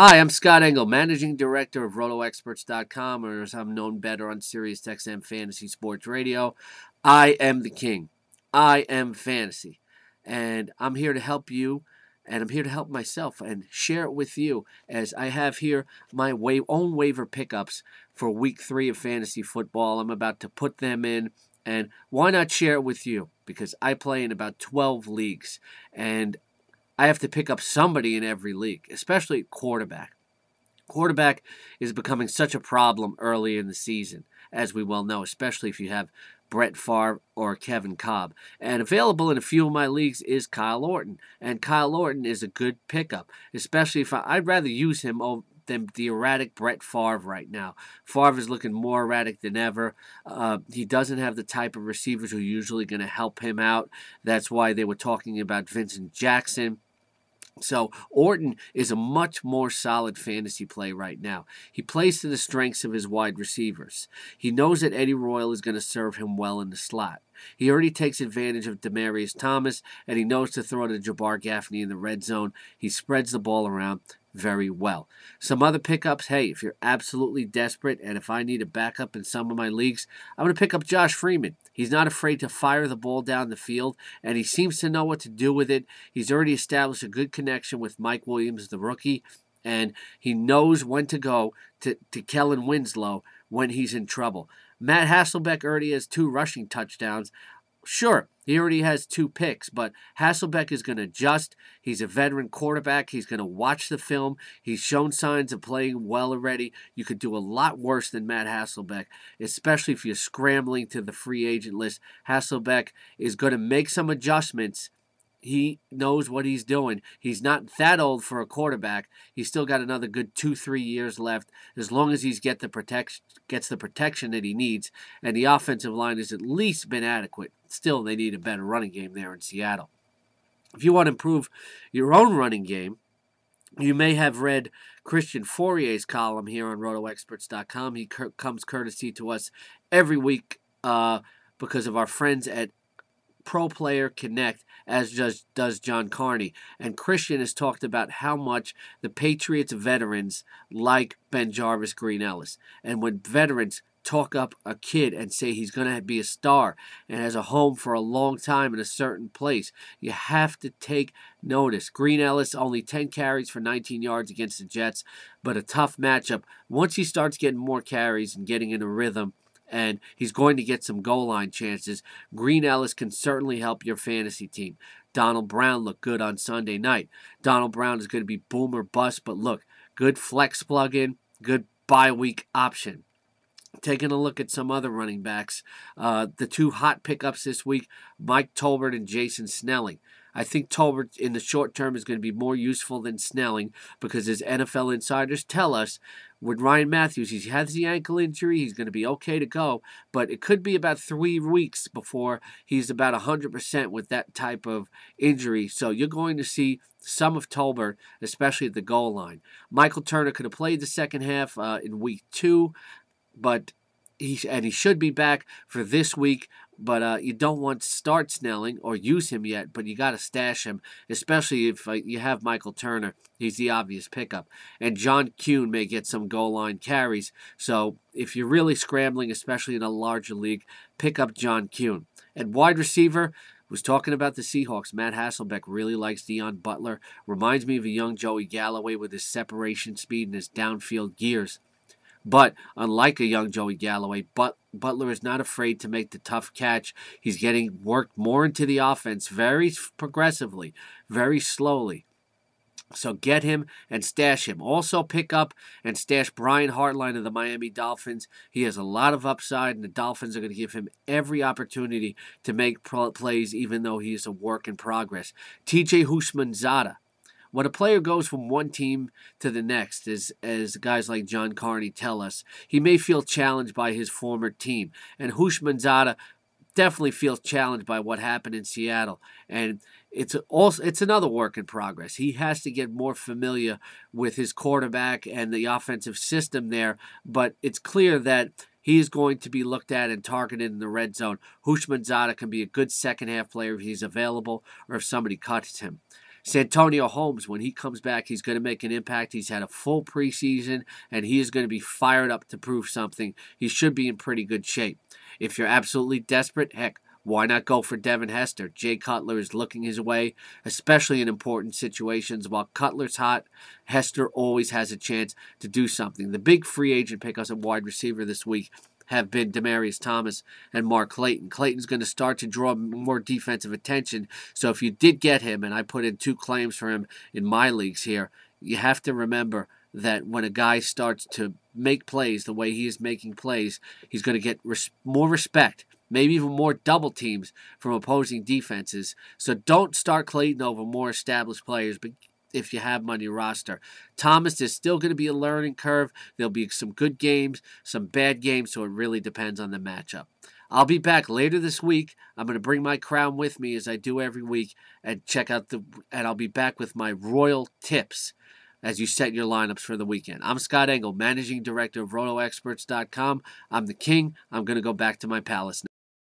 Hi, I'm Scott Engel, Managing Director of RotoExperts.com, or as I'm known better on SiriusXM Fantasy Sports Radio. I am the king. I am fantasy. And I'm here to help you, and I'm here to help myself and share it with you as I have here my own waiver pickups for week 3 of fantasy football. I'm about to put them in, and why not share it with you? Because I play in about 12 leagues, and I have to pick up somebody in every league, especially quarterback. Quarterback is becoming such a problem early in the season, as we well know, especially if you have Brett Favre or Kevin Kolb. And available in a few of my leagues is Kyle Orton. And Kyle Orton is a good pickup, especially if I'd rather use him than the erratic Brett Favre right now. Favre is looking more erratic than ever. He doesn't have the type of receivers who are usually going to help him out. That's why they were talking about Vincent Jackson. So Orton is a much more solid fantasy play right now. He plays to the strengths of his wide receivers. He knows that Eddie Royal is going to serve him well in the slot. He already takes advantage of Demaryius Thomas, and he knows to throw to Jabbar Gaffney in the red zone. He spreads the ball around very well. Some other pickups, hey, if you're absolutely desperate and if I need a backup in some of my leagues, I'm going to pick up Josh Freeman. He's not afraid to fire the ball down the field, and he seems to know what to do with it. He's already established a good connection with Mike Williams, the rookie, and he knows when to go to Kellen Winslow when he's in trouble. Matt Hasselbeck already has 2 rushing touchdowns. Sure, he already has 2 picks, but Hasselbeck is going to adjust. He's a veteran quarterback. He's going to watch the film. He's shown signs of playing well already. You could do a lot worse than Matt Hasselbeck, especially if you're scrambling to the free agent list. Hasselbeck is going to make some adjustments. He knows what he's doing. He's not that old for a quarterback. He's still got another good 2-3 years left, as long as he's gets the protection that he needs, and the offensive line has at least been adequate. Still, they need a better running game there in Seattle. If you want to improve your own running game, you may have read Christian Fourier's column here on RotoExperts.com. He comes courtesy to us every week because of our friends at Pro Player Connect, as does John Carney. And Christian has talked about how much the Patriots veterans like Ben Jarvis, Green Ellis. And when veterans talk up a kid and say he's going to be a star and has a home for a long time in a certain place, you have to take notice. Green Ellis, only 10 carries for 19 yards against the Jets, but a tough matchup. Once he starts getting more carries and getting in a rhythm, and he's going to get some goal line chances, Green Ellis can certainly help your fantasy team. Donald Brown looked good on Sunday night. Donald Brown is going to be boom or bust, but look, good flex plug-in, good bye-week option. Taking a look at some other running backs, the 2 hot pickups this week, Mike Tolbert and Jason Snelling. I think Tolbert in the short term is going to be more useful than Snelling because as NFL insiders tell us, with Ryan Matthews, he has the ankle injury. He's going to be okay to go, but it could be about 3 weeks before he's about 100% with that type of injury. So you're going to see some of Tolbert, especially at the goal line. Michael Turner could have played the second half in week 2, but he should be back for this week. But you don't want to start Snelling or use him yet, but you got to stash him, especially if you have Michael Turner. He's the obvious pickup. And John Kuhn may get some goal line carries. So if you're really scrambling, especially in a larger league, pick up John Kuhn. And wide receiver, was talking about the Seahawks. Matt Hasselbeck really likes Deion Butler. Reminds me of a young Joey Galloway with his separation speed and his downfield gears. But unlike a young Joey Galloway, Butler is not afraid to make the tough catch. He's getting worked more into the offense very progressively, very slowly. So get him and stash him. Also pick up and stash Brian Hartline of the Miami Dolphins. He has a lot of upside, and the Dolphins are going to give him every opportunity to make plays, even though he is a work in progress. TJ Houshmandzadeh. When a player goes from one team to the next, as guys like John Carney tell us, he may feel challenged by his former team. And Houshmandzadeh definitely feels challenged by what happened in Seattle. And it's another work in progress. He has to get more familiar with his quarterback and the offensive system there. But it's clear that he is going to be looked at and targeted in the red zone. Houshmandzadeh can be a good second-half player if he's available or if somebody cuts him. Santonio Holmes, when he comes back, he's going to make an impact. He's had a full preseason, and he is going to be fired up to prove something. He should be in pretty good shape. If you're absolutely desperate, heck, why not go for Devin Hester? Jay Cutler is looking his way, especially in important situations. While Cutler's hot, Hester always has a chance to do something. The big free agent pickups at wide receiver this week have been Demaryius Thomas and Mark Clayton. Clayton's going to start to draw more defensive attention. So if you did get him, and I put in 2 claims for him in my leagues here, you have to remember that when a guy starts to make plays the way he is making plays, he's going to get more respect, maybe even more double teams from opposing defenses. So don't start Clayton over more established players, but if you have him on your roster. Thomas is still going to be a learning curve. There'll be some good games, some bad games, so it really depends on the matchup. I'll be back later this week. I'm going to bring my crown with me as I do every week and and I'll be back with my royal tips as you set your lineups for the weekend. I'm Scott Engel, Managing Director of RotoExperts.com. I'm the king. I'm going to go back to my palace now.